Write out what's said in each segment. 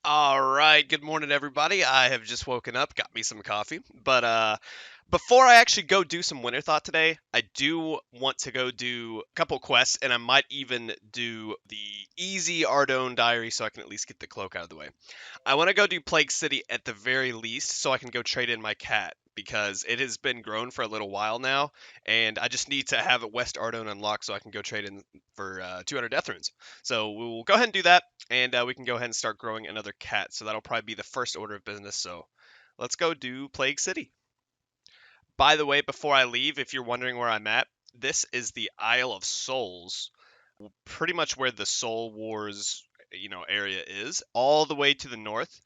All right, good morning, everybody. I have just woken up, got me some coffee. But before I actually go do some winter thought today, I do want to go do a couple quests, and I might even do the easy Ardone diary so I can at least get the cloak out of the way. I want to go do Plague City at the very least so I can go trade in my cat because it has been grown for a little while now, and I just need to have a West Ardone unlocked so I can go trade in for 200 death runes. So we'll go ahead and do that, and we can go ahead and start growing another cat. So that'll probably be the first order of business. So let's go do Plague City. By the way, before I leave, if you're wondering where I'm at, this is the Isle of Souls, pretty much where the Soul Wars, area is, all the way to the north.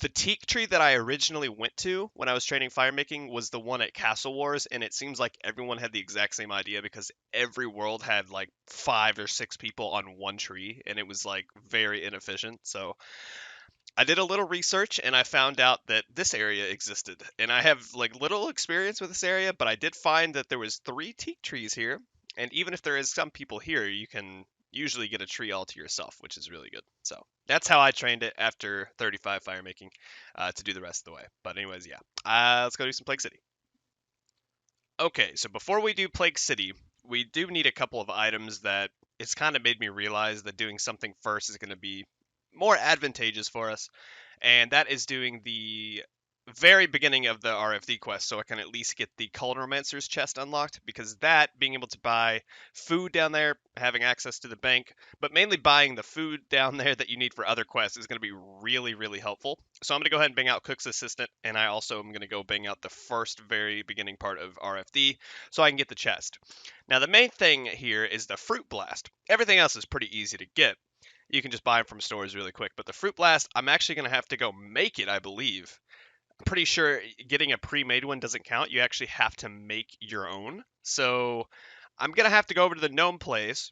The teak tree that I originally went to when I was training firemaking was the one at Castle Wars, and it seems like everyone had the exact same idea because every world had like 5 or 6 people on one tree, and it was like very inefficient. So I did a little research and I found out that this area existed. And I have like little experience with this area, but I did find that there was 3 teak trees here. And even if there is some people here, you can usually get a tree all to yourself, which is really good. So that's how I trained it after 35 fire making to do the rest of the way. But anyways, yeah, let's go do some Plague City. Okay, so before we do Plague City, we do need a couple of items that it's kind of made me realize that doing something first is going to be more advantageous for us, and that is doing the very beginning of the RFD quest, so I can at least get the Cultoromancer's chest unlocked, because that, being able to buy food down there, having access to the bank, but mainly buying the food down there that you need for other quests is going to be really, really helpful. So I'm going to go ahead and bang out Cook's Assistant, and I also am going to go bang out the first very beginning part of RFD, so I can get the chest. Now, the main thing here is the Fruit Blast. Everything else is pretty easy to get. You can just buy them from stores really quick, but the Fruit Blast, I'm actually going to have to go make it, I believe. I'm pretty sure getting a pre-made one doesn't count. You actually have to make your own. So I'm gonna have to go over to the gnome place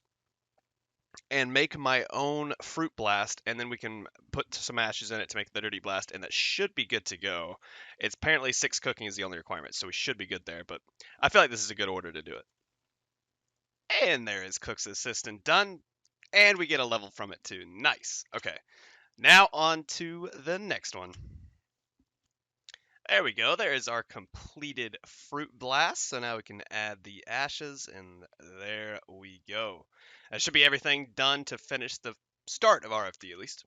and make my own fruit blast, and then we can put some ashes in it to make the dirty blast, and that should be good to go. It's apparently 6 cooking is the only requirement, so we should be good there. But I feel like this is a good order to do it. And there is Cook's Assistant done, and we get a level from it too. Nice. Okay, now on to the next one. There we go. There is our completed fruit blast. So now we can add the ashes, and there we go. That should be everything done to finish the start of RFD at least.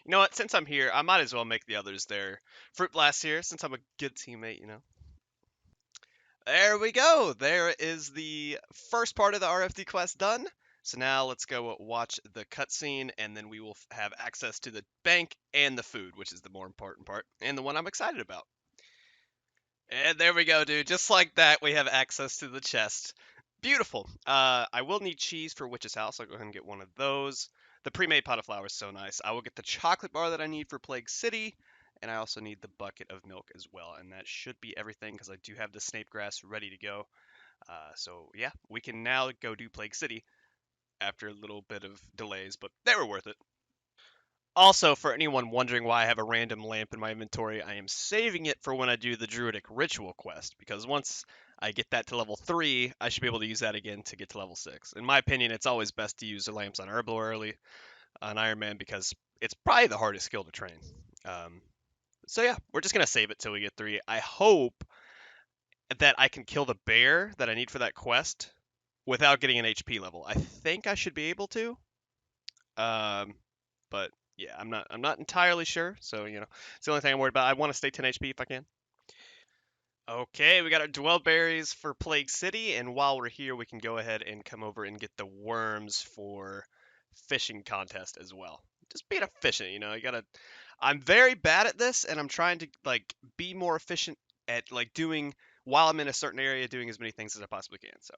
You know what? Since I'm here, I might as well make the others their fruit blast here, since I'm a good teammate. There we go. There is the first part of the RFD quest done. So now let's go watch the cutscene, and then we will have access to the bank and the food, which is the more important part, and the one I'm excited about. And there we go, dude. Just like that, we have access to the chest. Beautiful. I will need cheese for Witch's House. I'll go ahead and get one of those. The pre-made pot of flour is so nice. I will get the chocolate bar that I need for Plague City, and I also need the bucket of milk as well. And that should be everything because I do have the snape grass ready to go. So yeah, we can now go do Plague City after a little bit of delays, but they were worth it. Also, for anyone wondering why I have a random lamp in my inventory, I am saving it for when I do the Druidic Ritual quest, because once I get that to level 3, I should be able to use that again to get to level 6. In my opinion, it's always best to use the lamps on Herbal early, on Iron Man, because it's probably the hardest skill to train. So yeah, we're just going to save it till we get 3. I hope that I can kill the bear that I need for that quest without getting an HP level. I think I should be able to. But yeah, I'm not entirely sure. So it's the only thing I'm worried about. I want to stay 10 HP if I can. Okay, we got our dwell berries for Plague City, and while we're here, we can go ahead and come over and get the worms for fishing contest as well. Just being efficient, you gotta. I'm very bad at this, and I'm trying to like be more efficient at like doing while I'm in a certain area, doing as many things as I possibly can. So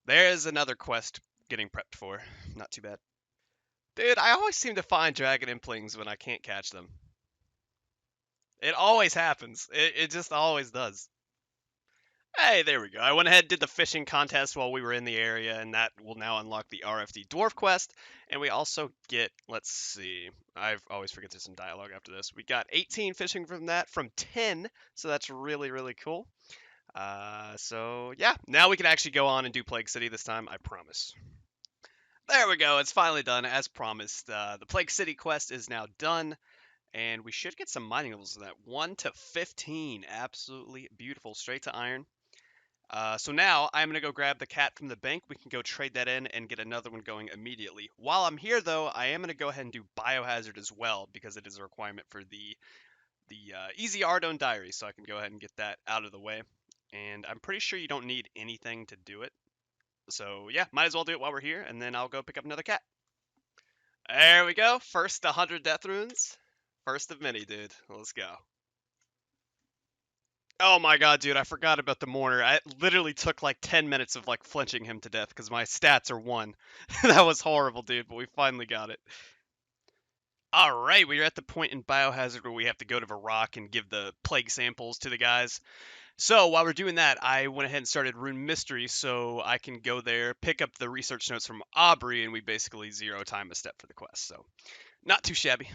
there is another quest getting prepped for. Not too bad. Dude, I always seem to find dragon implings when I can't catch them. It always happens. It just always does. Hey, there we go. I went ahead and did the fishing contest while we were in the area, and that will now unlock the Rfd Dwarf Quest. And we also get, let's see, I always forget there's some dialogue after this. We got 18 fishing from that from 10, so that's really, really cool. So yeah, now we can actually go on and do Plague City this time, I promise. There we go. It's finally done, as promised. The Plague City quest is now done, and we should get some mining levels in that. 1 to 15. Absolutely beautiful. Straight to iron. So now I'm going to go grab the cat from the bank. We can go trade that in and get another one going immediately. While I'm here, though, I am going to go ahead and do Biohazard as well because it is a requirement for the Easy Ardone Diary. So I can go ahead and get that out of the way. And I'm pretty sure you don't need anything to do it. So yeah, might as well do it while we're here, and then I'll go pick up another cat. There we go. First 100 death runes. First of many, dude. Let's go. Oh my god, dude, I forgot about the mourner. I literally took like 10 minutes of like flinching him to death because my stats are 1. That was horrible, dude, but we finally got it. Alright, we are at the point in Biohazard where we have to go to Varrock and give the plague samples to the guys. So while we're doing that, I went ahead and started Rune Mystery so I can go there, pick up the research notes from Aubrey, and we basically 0 time a step for the quest. So not too shabby.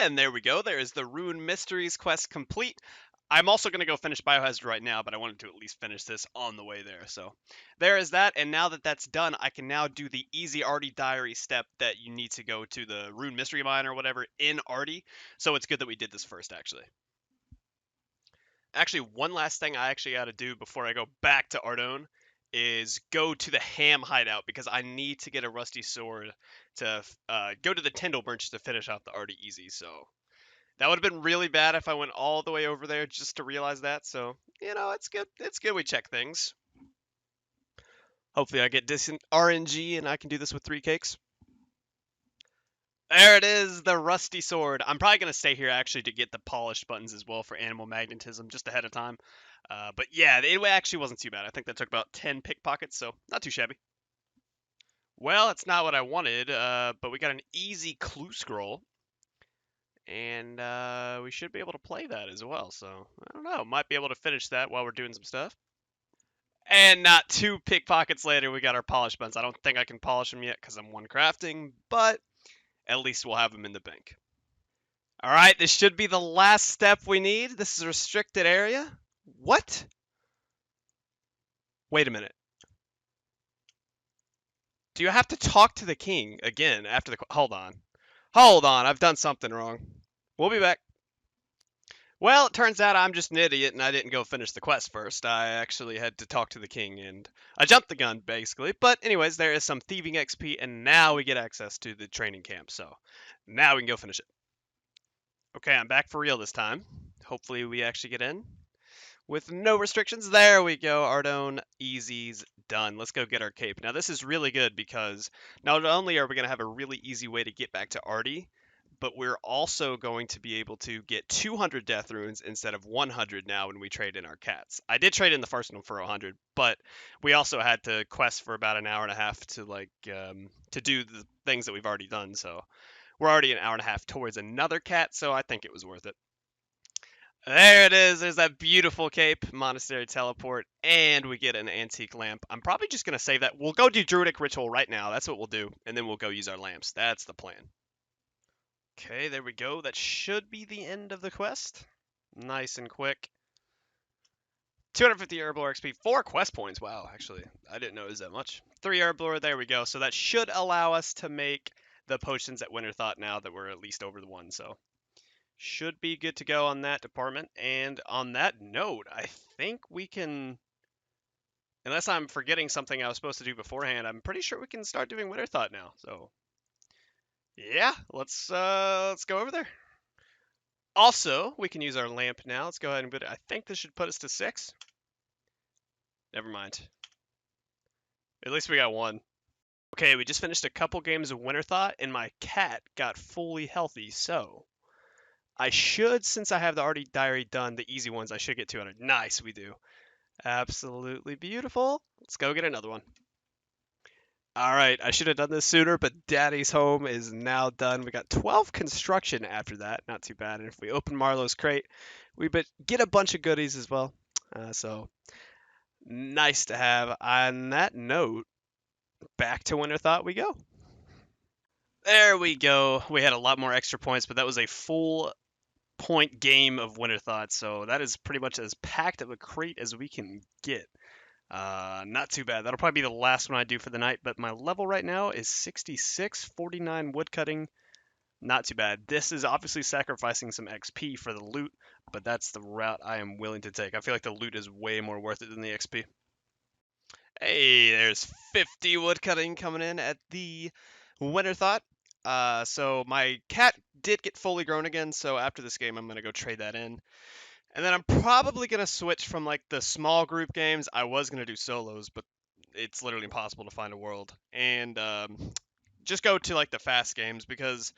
And there we go. There is the Rune Mysteries quest complete. I'm also going to go finish Biohazard right now, but I wanted to at least finish this on the way there. So there is that. And now that that's done, I can now do the easy Artie Diary step that you need to go to the Rune Mystery Mine or whatever in Artie. So it's good that we did this first, actually. Actually, one last thing I actually got to do before I go back to Ardone is go to the Ham hideout because I need to get a rusty sword to go to the Tyndall branch to finish off the Artie easy. So that would have been really bad if I went all the way over there just to realize that. So, you know, it's good. It's good we check things. Hopefully I get decent RNG and I can do this with 3 cakes. There it is, the rusty sword. I'm probably going to stay here actually to get the polished buttons as well for animal magnetism just ahead of time. But yeah, it actually wasn't too bad. I think that took about 10 pickpockets, so not too shabby. Well, it's not what I wanted, but we got an easy clue scroll. And we should be able to play that as well. So, I don't know. Might be able to finish that while we're doing some stuff. And not 2 pickpockets later, we got our polished buttons. I don't think I can polish them yet because I'm 1 crafting, but at least we'll have them in the bank. All right, this should be the last step we need. This is a restricted area. What? Wait a minute. Do you have to talk to the king again after the... Hold on. Hold on, I've done something wrong. We'll be back. Well, it turns out I'm just an idiot and I didn't go finish the quest first. I actually had to talk to the king and I jumped the gun, basically. But anyways, there is some thieving XP and now we get access to the training camp. So now we can go finish it. Okay, I'm back for real this time. Hopefully we actually get in with no restrictions. There we go. Ardone, easy's done. Let's go get our cape. Now this is really good because not only are we going to have a really easy way to get back to Artie, but we're also going to be able to get 200 death runes instead of 100 now when we trade in our cats. I did trade in the first one for 100, but we also had to quest for about an hour and a half to to do the things that we've already done. So we're already an hour and a half towards another cat, so I think it was worth it. There it is. There's that beautiful cape, monastery teleport, and we get an antique lamp. I'm probably just going to save that. We'll go do druidic ritual right now. That's what we'll do, and then we'll go use our lamps. That's the plan. Okay, there we go. That should be the end of the quest. Nice and quick. 250 Herblore XP, 4 quest points. Wow, actually, I didn't know it was that much. 3 Herblore, there we go. So that should allow us to make the potions at Winter Thought now that we're at least over the 1, so should be good to go on that department. And on that note, I think we can, unless I'm forgetting something I was supposed to do beforehand, I'm pretty sure we can start doing Winter Thought now. So yeah, let's go over there. Also, we can use our lamp now. Let's go ahead and put it. I think this should put us to 6. Never mind. At least we got 1. Okay, we just finished a couple games of Winter Thought, and my cat got fully healthy, so I should, since I have the Artie Diary done, the easy ones, I should get 200. Nice, we do. Absolutely beautiful. Let's go get another one. All right, I should have done this sooner, but Daddy's home is now done. We got 12 construction after that. Not too bad. And if we open Marlowe's crate, we get a bunch of goodies as well. So nice to have. On that note, back to Winter Thought we go. There we go. We had a lot more extra points, but that was a full point game of Winter Thought. So that is pretty much as packed of a crate as we can get. Not too bad. That'll probably be the last one I do for the night, but my level right now is 66, 49 woodcutting. Not too bad. This is obviously sacrificing some XP for the loot, but that's the route I am willing to take. I feel like the loot is way more worth it than the XP. Hey, there's 50 woodcutting coming in at the Winter Thought. So my cat did get fully grown again, so after this game, I'm gonna go trade that in. And then I'm probably gonna switch from like the small group games. I was gonna do solos, but it's literally impossible to find a world. And just go to like the fast games because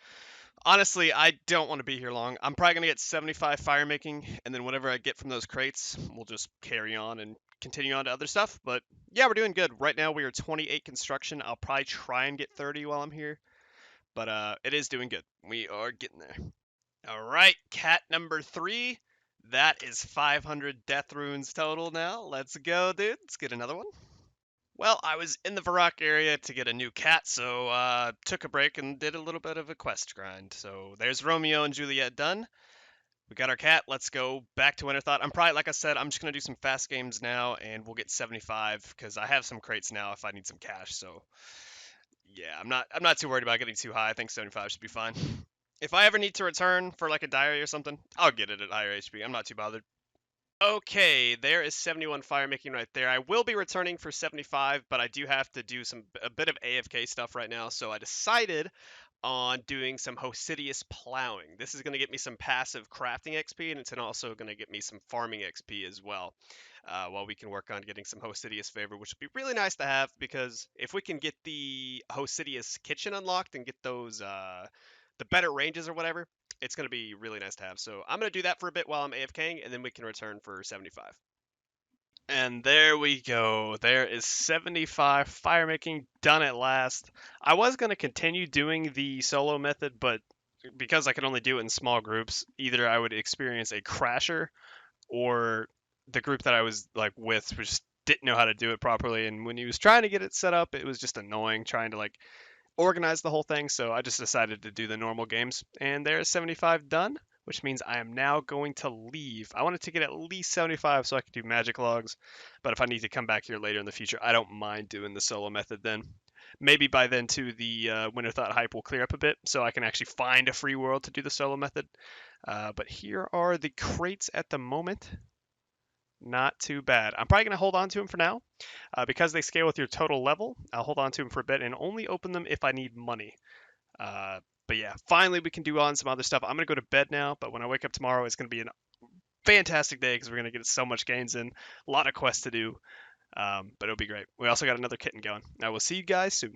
honestly, I don't want to be here long. I'm probably gonna get 75 fire making, and then whatever I get from those crates, we'll just carry on and continue on to other stuff. But yeah, we're doing good. Right now we are 28 construction. I'll probably try and get 30 while I'm here, but it is doing good. We are getting there. All right, cat number 3. That is 500 death runes total now. Let's go, dude. Let's get another one. Well, I was in the Varrock area to get a new cat, so took a break and did a little bit of a quest grind. So there's Romeo and Juliet done. We got our cat. Let's go back to Winterthought. I'm probably, like I said, I'm just gonna do some fast games now, and we'll get 75 because I have some crates now if I need some cash. So yeah, I'm not too worried about getting too high. I think 75 should be fine. If I ever need to return for like a diary or something, I'll get it at higher HP. I'm not too bothered. Okay, there is 71 fire making right there. I will be returning for 75, but I do have to do a bit of AFK stuff right now, so I decided on doing some Hosidius plowing. This is going to get me some passive crafting XP, and it's also going to get me some farming XP as well, while we can work on getting some Hosidius favor, which would be really nice to have, because if we can get the Hosidius kitchen unlocked and get those, the better ranges or whatever, it's going to be really nice to have. So I'm going to do that for a bit while I'm AFKing, and then we can return for 75. And there we go. There is 75 fire making done at last. I was going to continue doing the solo method, but because I could only do it in small groups, either I would experience a crasher or the group that I was like with just didn't know how to do it properly. And when he was trying to get it set up, it was just annoying trying to like organize the whole thing. So I just decided to do the normal games. And there's 75 done, which means I am now going to leave. I wanted to get at least 75 so I could do magic logs. But if I need to come back here later in the future, I don't mind doing the solo method then. Maybe by then, too, the Winter Thought hype will clear up a bit so I can actually find a free world to do the solo method. But here are the crates at the moment. Not too bad. I'm probably going to hold on to them for now. Because they scale with your total level, I'll hold on to them for a bit and only open them if I need money. But yeah, finally we can do on some other stuff. I'm going to go to bed now, but when I wake up tomorrow, it's going to be a fantastic day because we're going to get so much gains in. A lot of quests to do, but it'll be great. We also got another kitten going. I will see you guys soon.